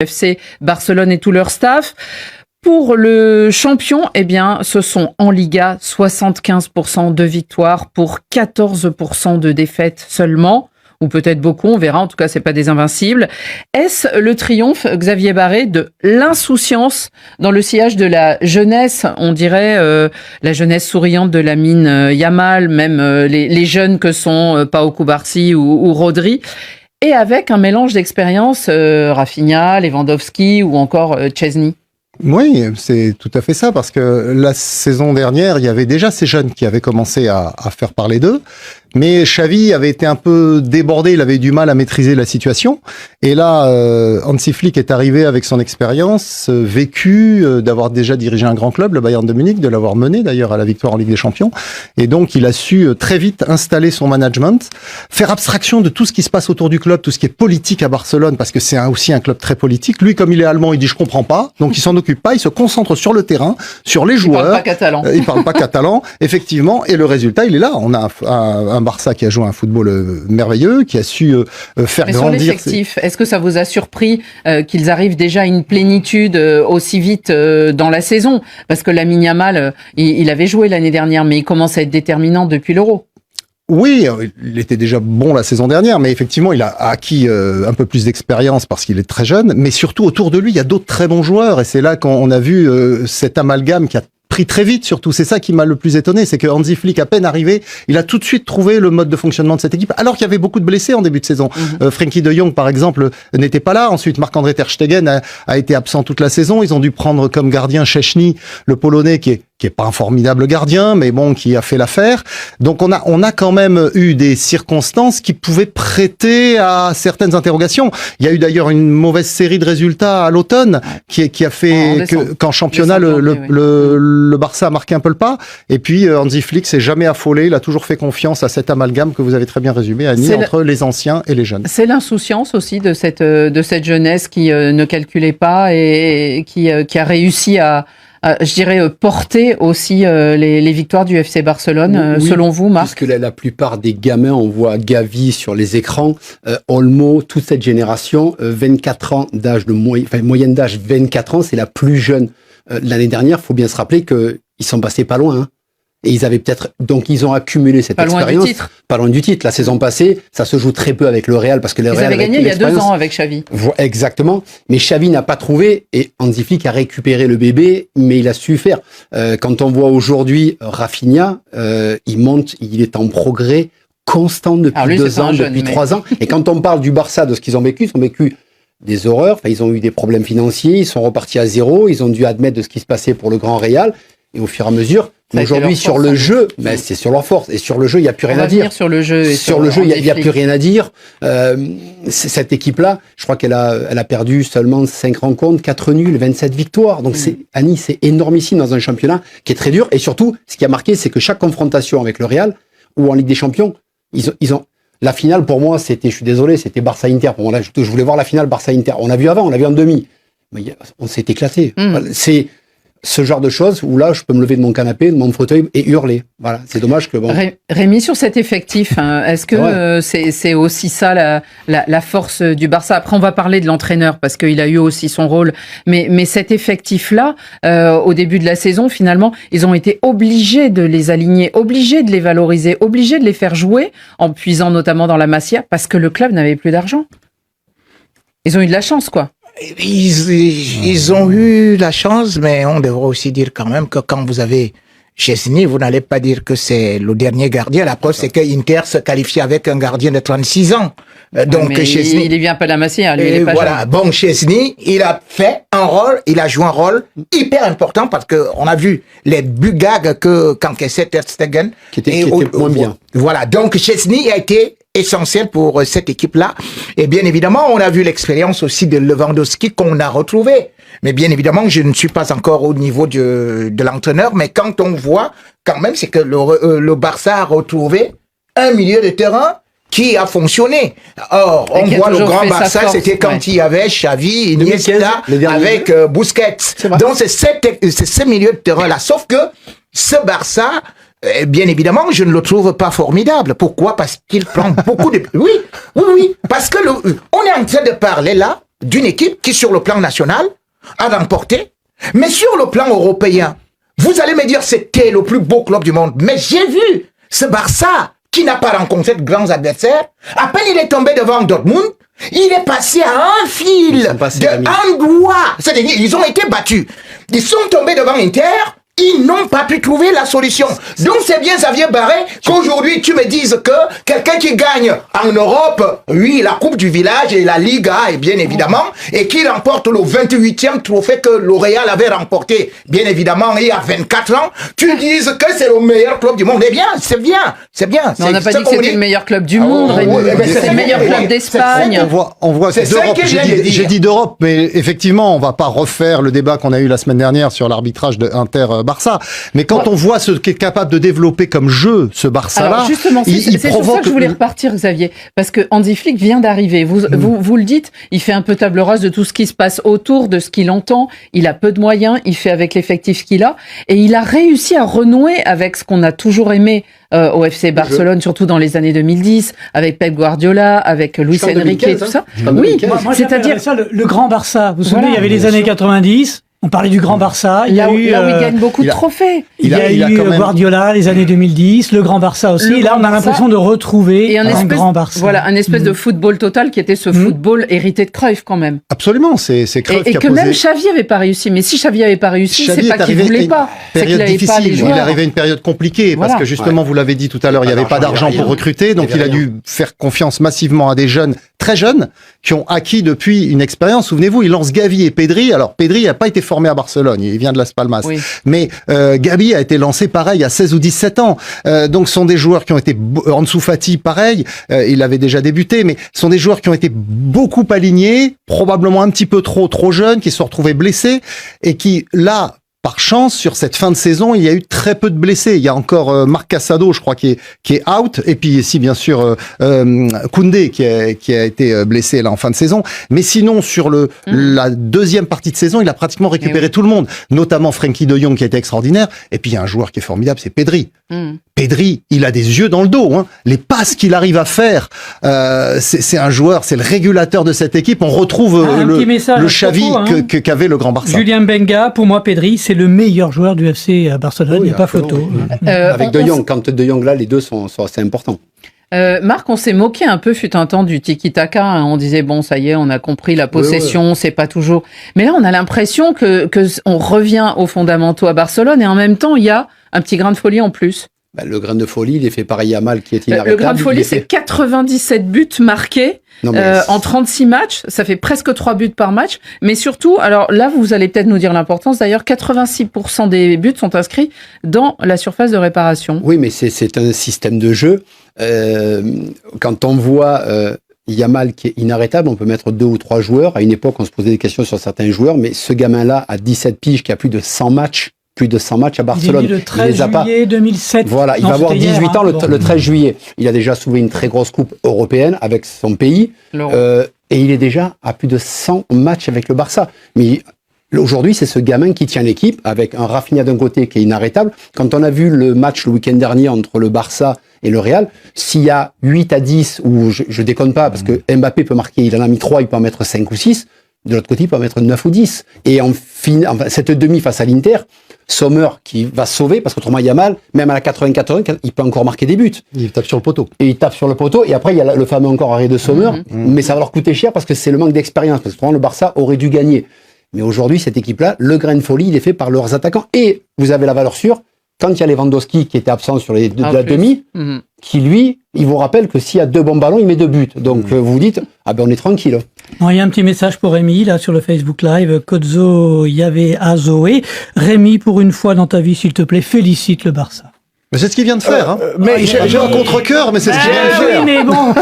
FC Barcelone et tout leur staff. Pour le champion, eh bien, ce sont en Liga 75% de victoires pour 14% de défaites seulement. Ou peut-être beaucoup, on verra. En tout cas, c'est pas des invincibles. Est-ce le triomphe, Xavier Barré, de l'insouciance dans le sillage de la jeunesse, on dirait la jeunesse souriante de Lamine Yamal, même les jeunes que sont Pau Cubarsí ou Rodri, et avec un mélange d'expérience, Rafinha, Lewandowski ou encore Szczesny? Oui, c'est tout à fait ça, parce que la saison dernière, il y avait déjà ces jeunes qui avaient commencé à faire parler d'eux, mais Xavi avait été un peu débordé, il avait du mal à maîtriser la situation, et là, Hansi Flick est arrivé avec son expérience, vécu, d'avoir déjà dirigé un grand club, le Bayern de Munich, de l'avoir mené d'ailleurs à la victoire en Ligue des Champions, et donc il a su très vite installer son management, faire abstraction de tout ce qui se passe autour du club, tout ce qui est politique à Barcelone, parce que c'est aussi un club très politique. Lui, comme il est allemand, il dit « je comprends pas », donc il s'en occupe pas, il se concentre sur le terrain, sur les joueurs. Il parle pas catalan. Il parle pas catalan, effectivement, et le résultat, il est là. On a un Barça qui a joué un football merveilleux, qui a su faire Mais grandir. Sur l'effectif, est-ce que ça vous a surpris qu'ils arrivent déjà à une plénitude aussi vite dans la saison? Parce que Lamine Yamal, il avait joué l'année dernière, mais il commence à être déterminant depuis l'Euro. Oui, il était déjà bon la saison dernière, mais effectivement, il a acquis un peu plus d'expérience parce qu'il est très jeune, mais surtout autour de lui, il y a d'autres très bons joueurs, et c'est là qu'on a vu cet amalgame qui a pris très vite, surtout. C'est ça qui m'a le plus étonné, c'est que Hansi Flick, à peine arrivé, il a tout de suite trouvé le mode de fonctionnement de cette équipe, alors qu'il y avait beaucoup de blessés en début de saison. Frenkie de Jong, par exemple, n'était pas là. Ensuite, Marc-André ter Stegen a été absent toute la saison. Ils ont dû prendre comme gardien Szczesny, le Polonais, qui est pas un formidable gardien, mais bon, qui a fait l'affaire. Donc on a quand même eu des circonstances qui pouvaient prêter à certaines interrogations. Il y a eu d'ailleurs une mauvaise série de résultats à l'automne qui a fait qu'en championnat le Barça a marqué un peu le pas. Et puis Hansi Flick s'est jamais affolé. Il a toujours fait confiance à cet amalgame que vous avez très bien résumé, Annie, entre les anciens et les jeunes. C'est l'insouciance aussi de cette jeunesse qui ne calculait pas et qui a réussi à je dirais porter aussi les victoires du FC Barcelone, oui, selon vous, Marc? Puisque la plupart des gamins, on voit Gavi sur les écrans, Olmo, toute cette génération, 24 ans d'âge moyenne d'âge 24 ans, c'est la plus jeune. L'année dernière, faut bien se rappeler qu'ils sont passés pas loin, hein. Et ils avaient donc ils ont accumulé cette expérience. Pas loin du titre. La saison passée, ça se joue très peu avec le Real parce que le Real avaient gagné il y a 2 ans avec Xavi. Exactement. Mais Xavi n'a pas trouvé et Hansi Flick a récupéré le bébé, mais il a su faire. Quand on voit aujourd'hui Rafinha, il monte, il est en progrès constant depuis 2 ans, depuis 3 ans. Et quand on parle du Barça, de ce qu'ils ont vécu des horreurs. Enfin, ils ont eu des problèmes financiers, ils sont repartis à zéro, ils ont dû admettre de ce qui se passait pour le Grand Real. Et au fur et à mesure, aujourd'hui, sur le jeu, c'est sur leur force. Et sur le jeu, il n'y a plus rien à dire. Sur le jeu, il n'y a plus rien à dire. Cette équipe-là, je crois qu'elle a perdu seulement 5 rencontres, 4 nuls, 27 victoires. Donc Annie, c'est énormissime dans un championnat qui est très dur. Et surtout, ce qui a marqué, c'est que chaque confrontation avec le Real ou en Ligue des Champions, ils ont la finale pour moi, je suis désolé, c'était Barça-Inter. Pour moi, là, je voulais voir la finale Barça-Inter. On l'a vu avant, on l'a vu en demi. Mais on s'est éclaté. C'est ce genre de choses où là, je peux me lever de mon canapé, de mon fauteuil et hurler. Voilà, c'est dommage que bon. Rémi, sur cet effectif, est-ce que c'est aussi ça la force du Barça? Après, on va parler de l'entraîneur parce qu'il a eu aussi son rôle. Mais cet effectif-là, au début de la saison, finalement, ils ont été obligés de les aligner, obligés de les valoriser, obligés de les faire jouer en puisant notamment dans la Masia parce que le club n'avait plus d'argent. Ils ont eu de la chance, quoi. Ils ont eu la chance, mais on devrait aussi dire quand même que quand vous avez Szczesny, vous n'allez pas dire que c'est le dernier gardien. La preuve, c'est que Inter se qualifie avec un gardien de 36 ans. Donc, Szczesny, il vient pas de la Masia, lui, il est pas voilà. jeune. Bon, Szczesny, il a joué un rôle hyper important parce que on a vu les buts gags qu'encaissait ter Stegen. Qui était moins bien. Voilà. Donc, Szczesny a été essentiel pour cette équipe-là. Et bien évidemment, on a vu l'expérience aussi de Lewandowski qu'on a retrouvé. Mais bien évidemment, je ne suis pas encore au niveau de l'entraîneur. Mais quand on voit, quand même, c'est que le Barça a retrouvé un milieu de terrain qui a fonctionné. Or, on voit le grand Barça, c'était quand il y avait Xavi, Iniesta, avec Busquets. Donc, c'est ce milieu de terrain-là. Sauf que ce Barça, bien évidemment, je ne le trouve pas formidable. Pourquoi? Parce qu'il prend beaucoup de... Oui. Parce que on est en train de parler là d'une équipe qui, sur le plan national, a remporté. Mais sur le plan européen, vous allez me dire c'était le plus beau club du monde. Mais j'ai vu ce Barça qui n'a pas rencontré de grands adversaires. À peine il est tombé devant Dortmund, il est passé à un fil de un doigt. C'est-à-dire, ils ont été battus. Ils sont tombés devant Inter. Ils n'ont pas pu trouver la solution. Donc c'est bien Xavier Barré qu'aujourd'hui tu me dises que quelqu'un qui gagne en Europe, oui, la Coupe du Village et la Liga, et bien évidemment, et qui remporte le 28e trophée que L'Oréal avait remporté, bien évidemment, il y a 24 ans, tu dises que c'est le meilleur club du monde. Eh bien, c'est bien, c'est bien. Mais on n'a pas dit que c'était le meilleur club du monde, c'est le meilleur club d'Espagne. On voit c'est d'Europe. J'ai dit d'Europe, mais effectivement, on va pas refaire le débat qu'on a eu la semaine dernière sur l'arbitrage de Inter-Barça. Mais quand on voit ce qu'est capable de développer comme jeu ce Barça-là, alors justement, c'est sur ça que je voulais repartir, Xavier, parce que Hansi Flick vient d'arriver. Vous le dites, il fait un peu table rase de tout ce qui se passe autour, de ce qu'il entend. Il a peu de moyens, il fait avec l'effectif qu'il a, et il a réussi à renouer avec ce qu'on a toujours aimé au FC Barcelone, surtout dans les années 2010, avec Pep Guardiola, avec Luis Enrique et tout ça. Oui, moi c'est-à-dire ça le grand Barça. Vous vous souvenez, il y avait les années 90. On parlait du grand Barça. Là où il gagne beaucoup de trophées. Il y a eu Guardiola, les années 2010, le grand Barça aussi. Là, on a l'impression de retrouver un grand Barça. Voilà, un espèce de football total qui était ce football hérité de Cruyff quand même. Absolument, c'est Cruyff qui a posé. Et que même Xavi n'avait pas réussi. Mais si Xavi n'avait pas réussi, c'est pas qu'il voulait pas. C'est qu'il n'avait pas les joueurs. Il arrivait à une période compliquée parce que justement, vous l'avez dit tout à l'heure, il n'y avait pas d'argent pour recruter. Donc il a dû faire confiance massivement à des jeunes, très jeunes, qui ont acquis depuis une expérience. Souvenez-vous, il lance Gavi et Pedri. Alors Pedri n'a pas été formé à Barcelone. Il vient de Las Palmas. Oui. Mais Gabi a été lancé pareil à 16 ou 17 ans. Donc ce sont des joueurs qui ont été Ansu Fati pareil, il avait déjà débuté, mais ce sont des joueurs qui ont été beaucoup alignés, probablement un petit peu trop jeunes, qui se sont retrouvés blessés et qui là par chance, sur cette fin de saison, il y a eu très peu de blessés. Il y a encore Marc Casado, je crois, qui est out. Et puis ici, bien sûr, Koundé, qui a été blessé là en fin de saison. Mais sinon, sur la deuxième partie de saison, il a pratiquement récupéré tout le monde, notamment Frenkie de Jong, qui a été extraordinaire. Et puis il y a un joueur qui est formidable, c'est Pedri. Pedri, il a des yeux dans le dos. Hein. Les passes qu'il arrive à faire, c'est un joueur, c'est le régulateur de cette équipe. On retrouve le Xavi qu'avait le grand Barça. Julien Benga, pour moi, Pedri, c'est le meilleur joueur du FC à Barcelone, il n'y a pas photo. Avec De Jong, quand De Jong là, les deux sont assez importants. Marc, on s'est moqué un peu, fut un temps, du tiki-taka. Hein. On disait, bon, ça y est, on a compris la possession, c'est pas toujours... Mais là, on a l'impression que on revient aux fondamentaux à Barcelone et en même temps, il y a un petit grain de folie en plus. Le grain de folie, il est fait par Yamal qui est inarrêtable. Le grain de folie, c'est 97 buts marqués en 36 matchs. Ça fait presque 3 buts par match. Mais surtout, alors là, vous allez peut-être nous dire l'importance. D'ailleurs, 86% des buts sont inscrits dans la surface de réparation. Oui, mais c'est un système de jeu. Quand on voit Yamal qui est inarrêtable, on peut mettre 2 ou 3 joueurs. À une époque, on se posait des questions sur certains joueurs, mais ce gamin-là, à 17 piges, qui a plus de 100 matchs à Barcelone. Il est né le 13 juillet 2007. Voilà, il va avoir 18 ans le 13 juillet. Il a déjà soulevé une très grosse coupe européenne avec son pays. Et il est déjà à plus de 100 matchs avec le Barça. Mais aujourd'hui, c'est ce gamin qui tient l'équipe avec un Rafinha d'un côté qui est inarrêtable. Quand on a vu le match le week-end dernier entre le Barça et le Real, s'il y a 8 à 10, ou je déconne pas, parce que Mbappé peut marquer, il en a mis 3, il peut en mettre 5 ou 6. De l'autre côté, il peut en mettre 9 ou 10. Et cette demi face à l'Inter, Sommer qui va sauver, parce qu'autrement Yamal, même à la 94, il peut encore marquer des buts. Il tape sur le poteau. Et il tape sur le poteau, et après il y a le fameux encore arrêt de Sommer, mais ça va leur coûter cher parce que c'est le manque d'expérience, parce que le Barça aurait dû gagner. Mais aujourd'hui, cette équipe-là, le grain de folie, il est fait par leurs attaquants. Et vous avez la valeur sûre, quand il y a Lewandowski qui était absent sur les la demi, qui lui, il vous rappelle que s'il y a 2 bons ballons, il met 2 buts. Donc vous vous dites, on est tranquille. Bon, il y a un petit message pour Rémi, là, sur le Facebook Live. Kodzo Yave Azoé. Rémi, pour une fois dans ta vie, s'il te plaît, félicite le Barça. Mais c'est ce qu'il vient de faire. Mais j'ai un contre-cœur, mais c'est ce qu'il vient de faire. Oui, mais bon.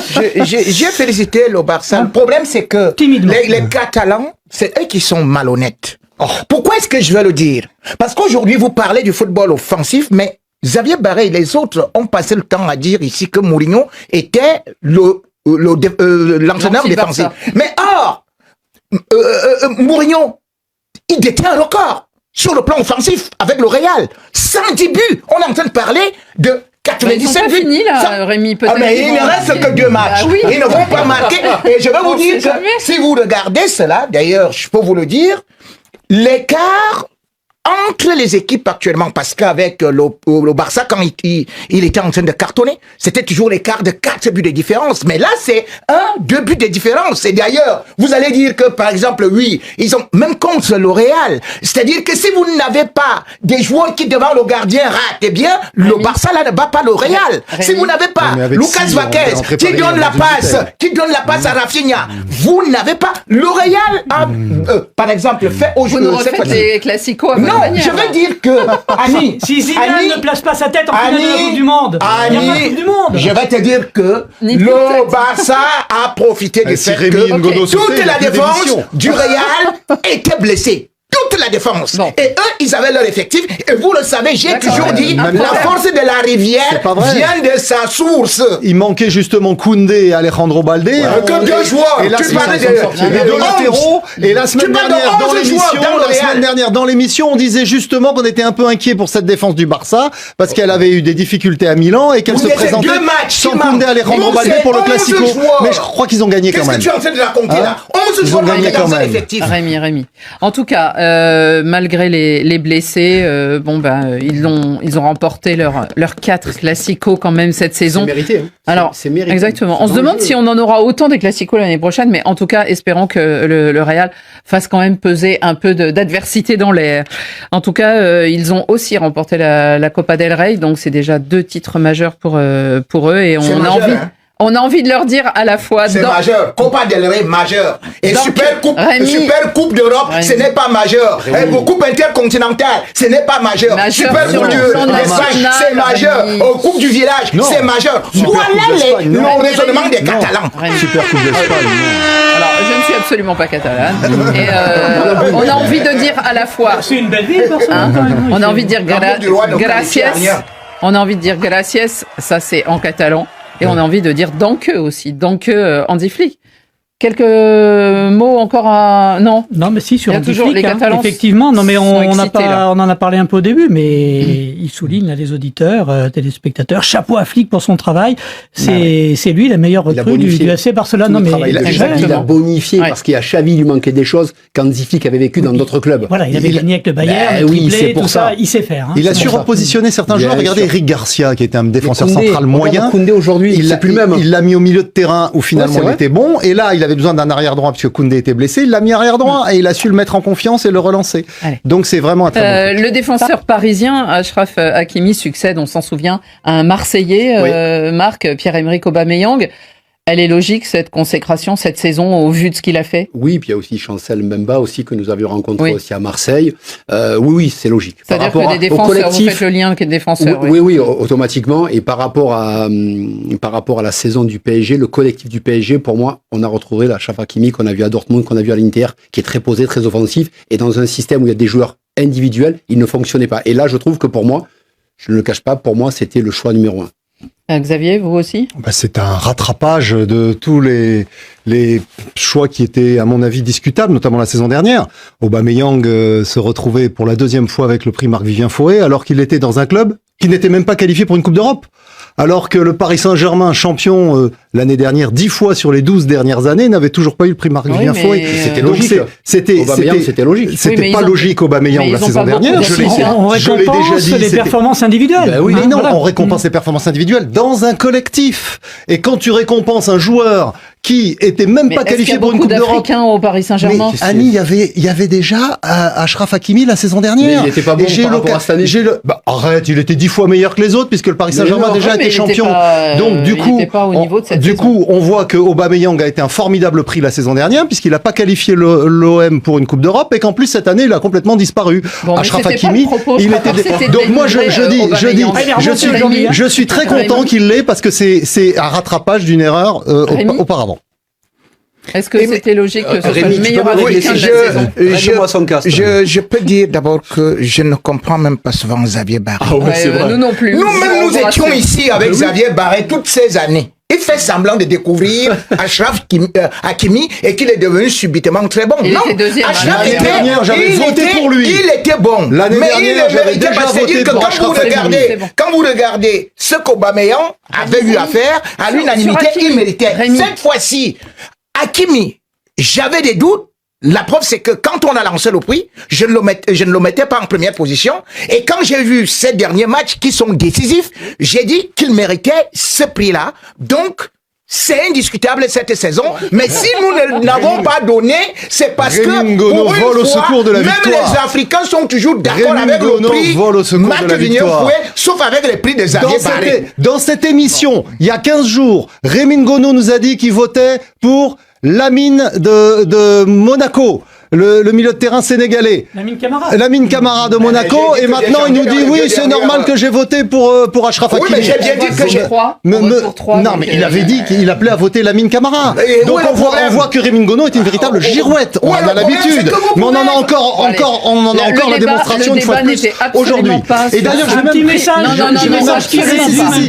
J'ai félicité le Barça. Le problème, c'est que les Catalans, c'est eux qui sont malhonnêtes. Pourquoi est-ce que je veux le dire? Parce qu'aujourd'hui, vous parlez du football offensif, mais Xavier Barré et les autres ont passé le temps à dire ici que Mourinho était l'entraîneur défensif. Mais Mourinho, il détient un record sur le plan offensif avec le Real. 110 buts. On est en train de parler de Ils sont pas finis là, Rémi, peut-être. Mais il ne reste que 2 matchs. Bah oui. Ils ne vont pas marquer. Et je vais vous dire sait que jamais. si vous regardez cela, d'ailleurs, je peux vous le dire, l'écart entre les équipes actuellement, parce qu'avec le Barça, quand il était en train de cartonner, c'était toujours l'écart de 4 buts de différence. Mais là, c'est 2 buts de différence. Et d'ailleurs, vous allez dire que, par exemple, oui, ils ont, même contre le Real, c'est-à-dire que si vous n'avez pas des joueurs qui, devant le gardien, ratent, eh bien, le Barça, là, ne bat pas le Real. Si vous n'avez pas Lucas Vázquez, qui donne la passe à Rafinha, vous n'avez pas le Real, par exemple, fait Vous aujourd'hui. nous refaites les classicos à Non, votre manière, je veux là. dire que Annie, Si Zidane ne place pas sa tête en finale de la Coupe du Monde, il n'y a pas de Coupe du Monde. je vais te dire que Ni plus le tête. Barça a profité du si fait Rémi que Ngodo Soufflé, toute il a la plus défense d'émission. du Real était blessée. Toute la défense. Bon. Et eux, ils avaient leur effectif. Et vous le savez, j'ai D'accord. toujours dit, Même la pas. force de la rivière C'est pas vrai. vient de sa source. Il manquait justement Koundé et Alejandro Baldé. que deux joueurs. Et là, Tu c'est parlais ils sont de- sortis. de Les deux 11. latéraux. Et la semaine parles de dernière, 11 dans l'émission, joueurs dans le la Real. semaine dernière, dans l'émission, on disait justement qu'on était un peu inquiet pour cette défense du Barça parce qu'elle avait eu des difficultés à Milan et qu'elle Vous se avez présentait 2 matchs, sans Simon. Koundé et Alejandro Nous, Baldé c'est pour le 11 Classico. joueurs. Mais je crois qu'ils ont gagné quand Qu'est-ce que même. tu es en train de raconter Hein là? 11 Ils joueurs ont gagné dans quand un même. effectif. Rémi. En tout cas, malgré les blessés, ils ont remporté leurs 4 classicos quand même cette C'est saison. mérité. Hein. Alors, c'est mérité. exactement. On se Dans le demande jeu. si on en aura autant des classicos l'année prochaine, mais en tout cas, espérons que le Real fasse quand même peser un peu d'adversité dans l'air. En tout cas, ils ont aussi remporté la Copa del Rey, donc c'est déjà 2 titres majeurs pour eux, et C'est on a majeur, envie. hein. On a envie de leur dire à la fois C'est dans- majeur. Copa del Rey, majeur. Et Donc, Super Coupe d'Europe, Rémi. ce n'est pas majeur. Et Coupe intercontinentale, ce n'est pas majeur. Majeur Super sur Coupe le plan d'Espagne, national, c'est majeur. Rémi. Coupe du village, Non. c'est majeur. Super Voilà Coupe d'Espagne, le non. raisonnement des Non. Catalans. Rémi. Super Coupe d'Espagne. non. Alors, je ne suis absolument pas catalane. Et on a envie de dire à la fois, C'est une belle ville, Barcelone. hein, quand même. on a envie de dire L'amour du roi, donc, gracias. qualifié à rien. On a envie de dire gracias, ça c'est en catalan. Et on a envie de dire danke aussi, danke Hansi Flick. Quelques mots encore à... Non. Non, mais si, sur Il y a Hansi toujours Flick, les Catalans effectivement. Non, mais sont on excités, là. en a parlé un peu au début, mais il souligne, là, les auditeurs, téléspectateurs, chapeau à Flick pour son travail. C'est lui la meilleure Il a recrue bonifié du FC Barcelone. Tout Non, le mais travail. Il a Exactement. bonifié Ouais. parce qu'à Xavi, il lui manquait des choses qu'Hansi Flick avait vécu dans d'autres clubs. voilà, il avait gagné avec le Bayern, Ben le oui, triplé, c'est pour tout ça. il sait faire. Hein. Il a C'est su pour ça. repositionner certains Bien joueurs. Regardez sûr. Eric Garcia, qui était un défenseur Koundé, central moyen. Koundé aujourd'hui, c'est plus le même. Il l'a mis au milieu de terrain où finalement Ouais, c'est il vrai. était bon. Et là, il avait besoin d'un arrière droit puisque Koundé était blessé. Il l'a mis arrière droit et il a su le mettre en confiance et le relancer. Allez. Donc c'est vraiment un très bon coach. Le défenseur parisien, Achraf Hakimi, succède, on s'en souvient, à un Marseillais, Marc Pierre-Emerick Aubameyang. Elle est logique, cette consécration, cette saison, au vu de ce qu'il a fait? Oui, puis il y a aussi Chancel Mbemba aussi que nous avions rencontré Oui. aussi à Marseille. Oui, c'est logique. Par C'est-à-dire rapport que des au défenseurs, vous collectif, faites le lien avec les défenseurs. oui, automatiquement. Et par rapport à la saison du PSG, le collectif du PSG, pour moi, on a retrouvé la Achraf Hakimi qu'on a vu à Dortmund, qu'on a vu à l'Inter, qui est très posé, très offensif, et dans un système où il y a des joueurs individuels, il ne fonctionnait pas. Et là, je trouve que pour moi, je ne le cache pas, pour moi, c'était le choix numéro 1. Xavier, vous aussi? C'est un rattrapage de tous les choix qui étaient, à mon avis, discutables, notamment la saison dernière. Aubameyang se retrouvait pour la 2e fois avec le prix Marc-Vivien Foé, alors qu'il était dans un club qui n'était même pas qualifié pour une Coupe d'Europe. Alors que le Paris Saint-Germain, champion l'année dernière 10 fois sur les 12 dernières années, n'avait toujours pas eu le prix Marc-Vivien Oui, Foé. mais C'était Donc logique. c'était C'était logique. C'était Oui, mais pas ils ont- logique Aubameyang mais la ils ont saison pas beaucoup dernière. d'expérience. On Je l'ai déjà récompense dit. les c'était- performances individuelles. Ben oui. Mais non, Voilà. on récompense les performances individuelles dans un collectif. Et quand tu récompenses un joueur qui était même Mais pas est-ce qu'il y a qualifié pour une beaucoup Coupe d'Europe. d'Africains au Paris Saint-Germain? Mais Annie, il y avait déjà Achraf Hakimi la saison dernière. Mais il était pas bon Et j'ai par rapport à cette année. Arrête, il était 10 fois meilleur que les autres puisque le Paris Mais Saint-Germain non, a déjà oui, mais été il était champion. pas, Donc du il coup, était pas au niveau de cette du saison. coup, on voit que Aubameyang a été un formidable prix la saison dernière puisqu'il n'a pas qualifié l'OM pour une Coupe d'Europe et qu'en plus cette année il a complètement disparu. Bon, mais Achraf c'était pas Hakimi, le propos, il je crois pas que c'était donc moi je délivrer, dis, Aubameyang. je suis très content qu'il l'ait parce que c'est un rattrapage d'une erreur Rémi auparavant. Est-ce que c'était logique que ce soit Rémi, le tu meilleur peux me régler Africain de ces la jeux saison? Règle-moi son casque. Je peux dire d'abord que je ne comprends même pas souvent Xavier Barré. Ah ouais, c'est vrai. Nous non plus. Nous-mêmes, On nous vous étions rassure. ici avec Xavier Barré toutes ces années. il fait semblant de découvrir Achraf Hakimi et qu'il est devenu subitement très bon. Il non, était deuxième. L'année dernière, j'avais voté pour lui. Il était bon. L'année mais dernière, j'avais déjà voté pour Achraf Hakimi. Quand vous regardez ce qu'Aubameyang avait eu à faire, à l'unanimité, il méritait. Rémi. Cette fois-ci, Hakimi, j'avais des doutes. La preuve, c'est que quand on a lancé le prix, je ne le mettais pas en première position. Et quand j'ai vu ces derniers matchs qui sont décisifs, j'ai dit qu'il méritait ce prix-là. Donc, c'est indiscutable cette saison. Mais si nous ne l'avons pas donné, c'est parce que Rémi Ngono pour une vole au fois, secours de la même victoire. les Africains sont toujours d'accord Rémi avec Ngono le prix. vole au secours Marc de la Vignon victoire. Fouet, sauf avec les prix des Xavier Barré. Dans cette émission, il y a 15 jours, Rémi Ngono nous a dit qu'il votait pour Lamine de Monaco, le milieu de terrain sénégalais. Lamine Camara de Monaco, et maintenant il nous dit oui, c'est normal que j'ai voté pour Achraf Hakimi. Oui, mais j'ai bien dit que j'ai... Non, mais il avait dit qu'il appelait à voter Lamine Camara. Et Donc où est le on problème voit que Rémi Ngono est une véritable girouette. On où est en le a problème, c'est l'habitude. que vous Mais on en a pouvez- encore la démonstration une fois de plus aujourd'hui. Et d'ailleurs, je vais même... Un petit message, Non, un petit message qui Si, si, si, résume si.